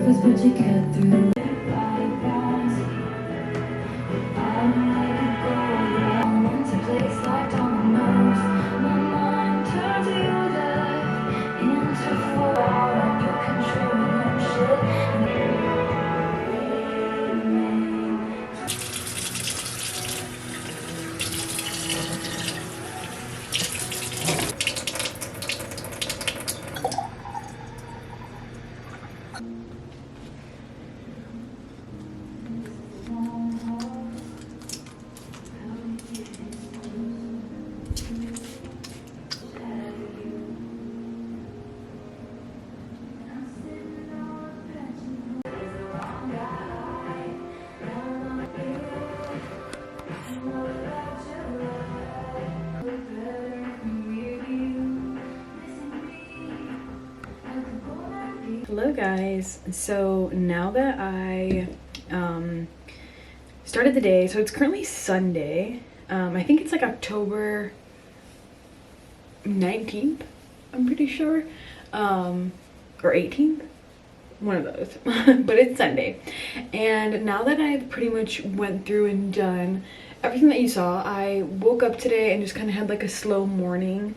surface, but you get through. Hello guys, so now that I started the day, so it's currently Sunday. I think it's like October 19th, I'm pretty sure, or 18th, one of those. But it's Sunday, and now that I've pretty much went through and done everything that you saw, I woke up today and just kind of had like a slow morning.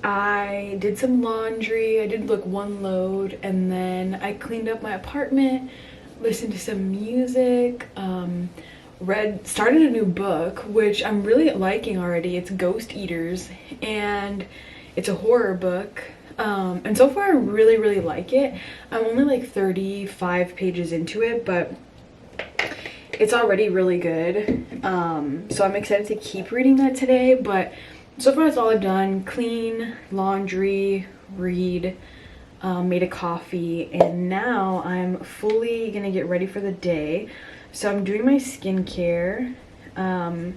I did some laundry, I did like one load, and then I cleaned up my apartment, listened to some music, started a new book, which I'm really liking already. It's Ghost Eaters, and it's a horror book, and so far I really like it. I'm only like 35 pages into it, but it's already really good, so I'm excited to keep reading that today. But so far that's all I've done: clean, laundry, read, made a coffee, and now I'm fully gonna get ready for the day. So I'm doing my skincare, and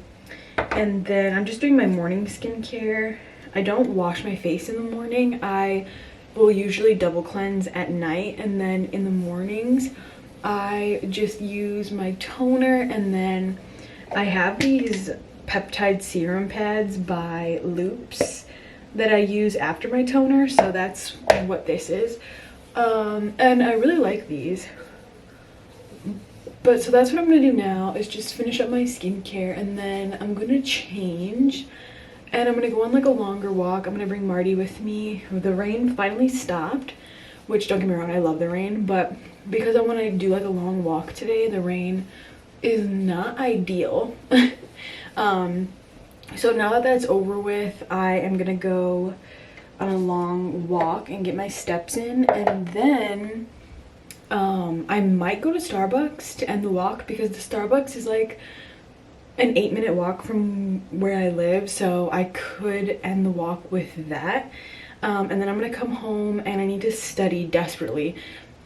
then I'm just doing my morning skincare. I don't wash my face in the morning. I will usually double cleanse at night, and then in the mornings I just use my toner, and then I have these peptide serum pads by Loops that I use after my toner, so that's what this is. And I really like these. But so that's what I'm gonna do now, is just finish up my skincare, and then I'm gonna change and I'm gonna go on like a longer walk. I'm gonna bring Marty with me. The rain finally stopped, which, don't get me wrong, I love the rain, but because I want to do like a long walk today, the rain is not ideal. So now that that's over with, I am gonna go on a long walk and get my steps in, and then I might go to Starbucks to end the walk, because the Starbucks is like an 8-minute walk from where I live, so I could end the walk with that. And then I'm gonna come home and I need to study desperately.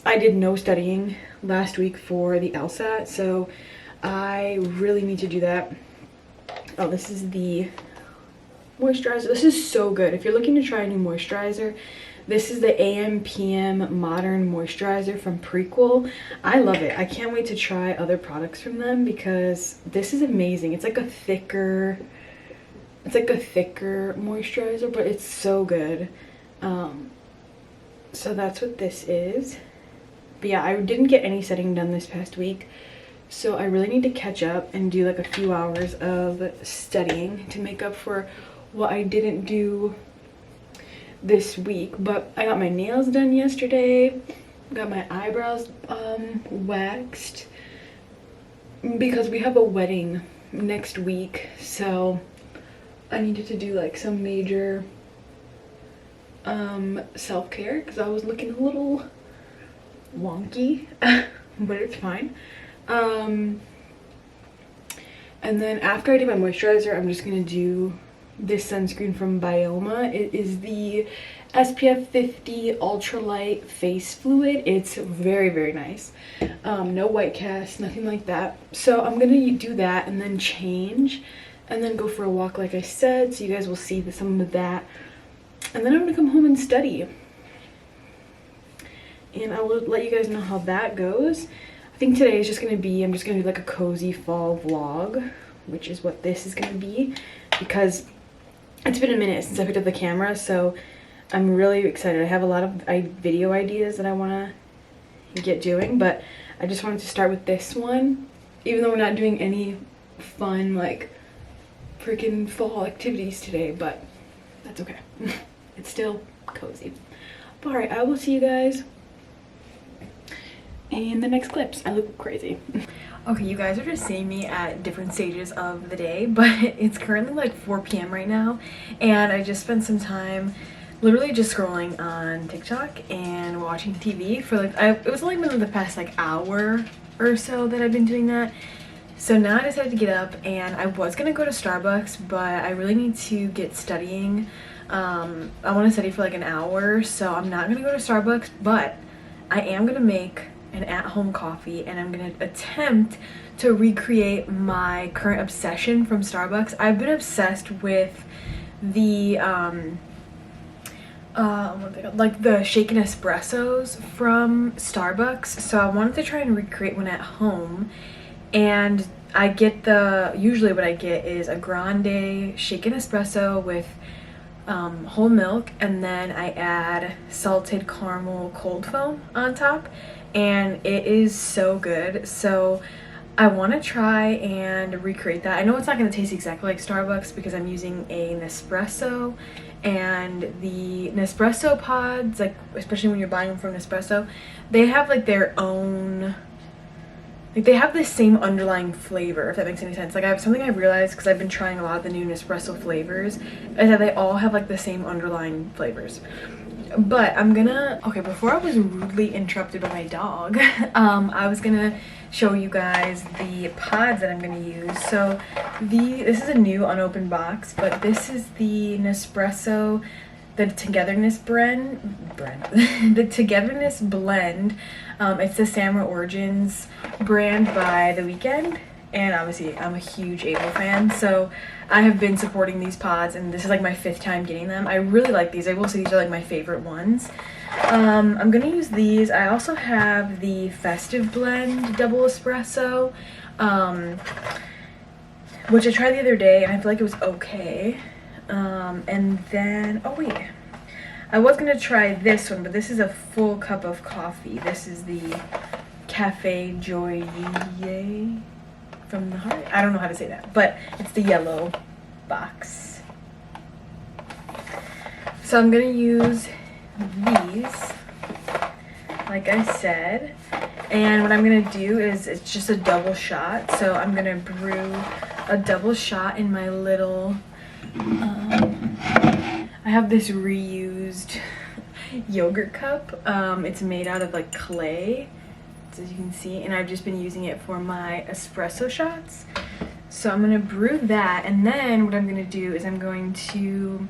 I did no studying last week for the LSAT, so I really need to do that. Oh, this is the moisturizer. This is so good. If you're looking to try a new moisturizer, this is the AM PM Modern Moisturizer from Prequel. I love it. I can't wait to try other products from them, because this is amazing. It's like a thicker moisturizer, but it's so good. So that's what this is. But yeah, I didn't get any setting done this past week, so I really need to catch up and do like a few hours of studying to make up for what I didn't do this week. But I got my nails done yesterday, got my eyebrows waxed, because we have a wedding next week, so I needed to do like some major self-care, because I was looking a little wonky. But it's fine. And then after I do my moisturizer, I'm just gonna do this sunscreen from Bioma. It is the SPF 50 Ultralight Face Fluid. It's very nice. No white cast, nothing like that. So I'm gonna do that and then change, and then go for a walk like I said, so you guys will see some of that. And then I'm gonna come home and study, and I will let you guys know how that goes. I think today is just gonna be, I'm just gonna do like a cozy fall vlog, which is what this is gonna be, because it's been a minute since I picked up the camera, so I'm really excited. I have a lot of video ideas that I wanna get doing, but I just wanted to start with this one, even though we're not doing any fun like freaking fall activities today, but that's okay. It's still cozy. But all right, I will see you guys in the next clips. I look crazy. Okay, you guys are just seeing me at different stages of the day, but it's currently like 4 p.m. right now, and I just spent some time literally just scrolling on TikTok and watching TV for like, it was only been the past like hour or so that I've been doing that. So now I decided to get up, and I was gonna go to Starbucks, but I really need to get studying. I want to study for like an hour, so I'm not gonna go to Starbucks, but I am gonna make an at-home coffee, and I'm gonna attempt to recreate my current obsession from Starbucks. I've been obsessed with the like the shaken espressos from Starbucks, so I wanted to try and recreate one at home. And I get usually what I get is a grande shaken espresso with whole milk, and then I add salted caramel cold foam on top, and it is so good. So I want to try and recreate that. I know it's not going to taste exactly like Starbucks because I'm using a Nespresso, and the Nespresso pods, like especially when you're buying them from Nespresso, they have like their own, like they have the same underlying flavor, if that makes any sense. Like something I've realized, because I've been trying a lot of the new Nespresso flavors, is that they all have like the same underlying flavors. But I'm gonna, okay, before I was rudely interrupted by my dog, I was gonna show you guys the pods that I'm gonna use. So this is a new unopened box, but this is the Nespresso, the Togetherness the Togetherness blend. It's the Samra Origins brand by The Weeknd, and obviously I'm a huge Abel fan, so I have been supporting these pods, and this is like my 5th time getting them. I really like these. I will say these are like my favorite ones. I'm gonna use these. I also have the Festive Blend Double Espresso, which I tried the other day, and I feel like it was okay. And then, oh wait, I was gonna try this one, but this is a full cup of coffee. This is the Cafe Joye from the heart. I don't know how to say that, but it's the yellow box. So I'm gonna use these, like I said, and what I'm gonna do is it's just a double shot. So I'm gonna brew a double shot in my little I have this reused yogurt cup. It's made out of like clay, as you can see, and I've just been using it for my espresso shots. So I'm gonna brew that, and then what I'm gonna do is I'm going to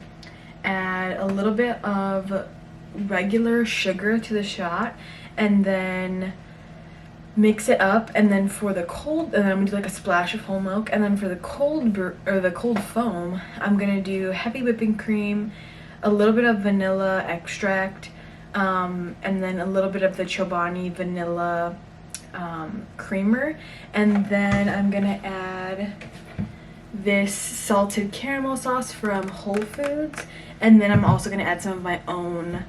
add a little bit of regular sugar to the shot, and then mix it up, and then for the cold, and then I'm gonna do like a splash of whole milk, and then for the cold the cold foam, I'm gonna do heavy whipping cream, a little bit of vanilla extract, and then a little bit of the Chobani vanilla creamer, and then I'm gonna add this salted caramel sauce from Whole Foods, and then I'm also gonna add some of my own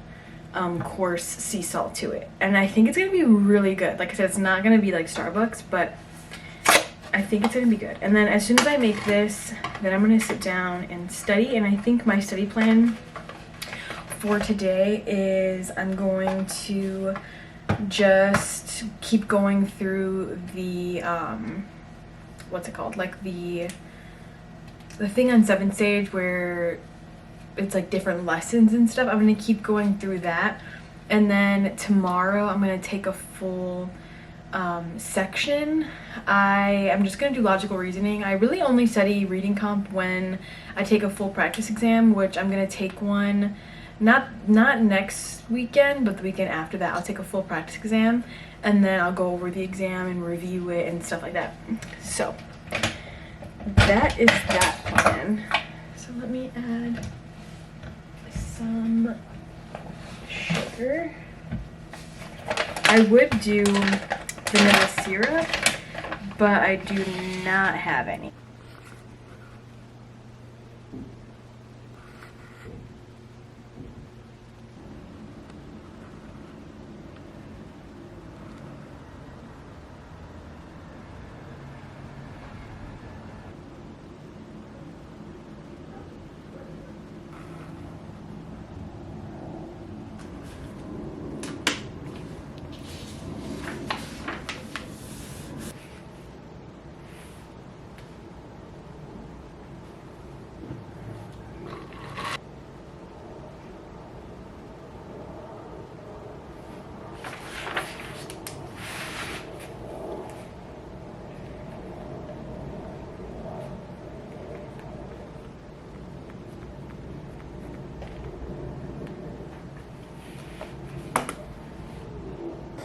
coarse sea salt to it, and I think it's gonna be really good. Like I said, it's not gonna be like Starbucks, but I think it's gonna be good. And then as soon as I make this, then I'm gonna sit down and study, and I think my study plan for today is I'm going to just keep going through the what's it called, like the thing on 7th stage where it's like different lessons and stuff. I'm gonna keep going through that, and then tomorrow I'm gonna take a full section. I'm just gonna do logical reasoning. I really only study reading comp when I take a full practice exam, which I'm gonna take one not next weekend, but the weekend after that. I'll take a full practice exam, and then I'll go over the exam and review it and stuff like that. So that is that plan. So let me add some sugar. I would do vanilla syrup, but I do not have any.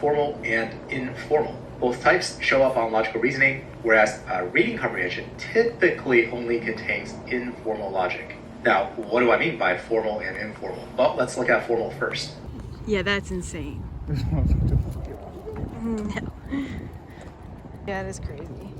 formal and informal. Both types show up on logical reasoning, whereas reading comprehension typically only contains informal logic. Now, what do I mean by formal and informal? Well, let's look at formal first. Yeah, that's insane. No. Yeah, it is crazy.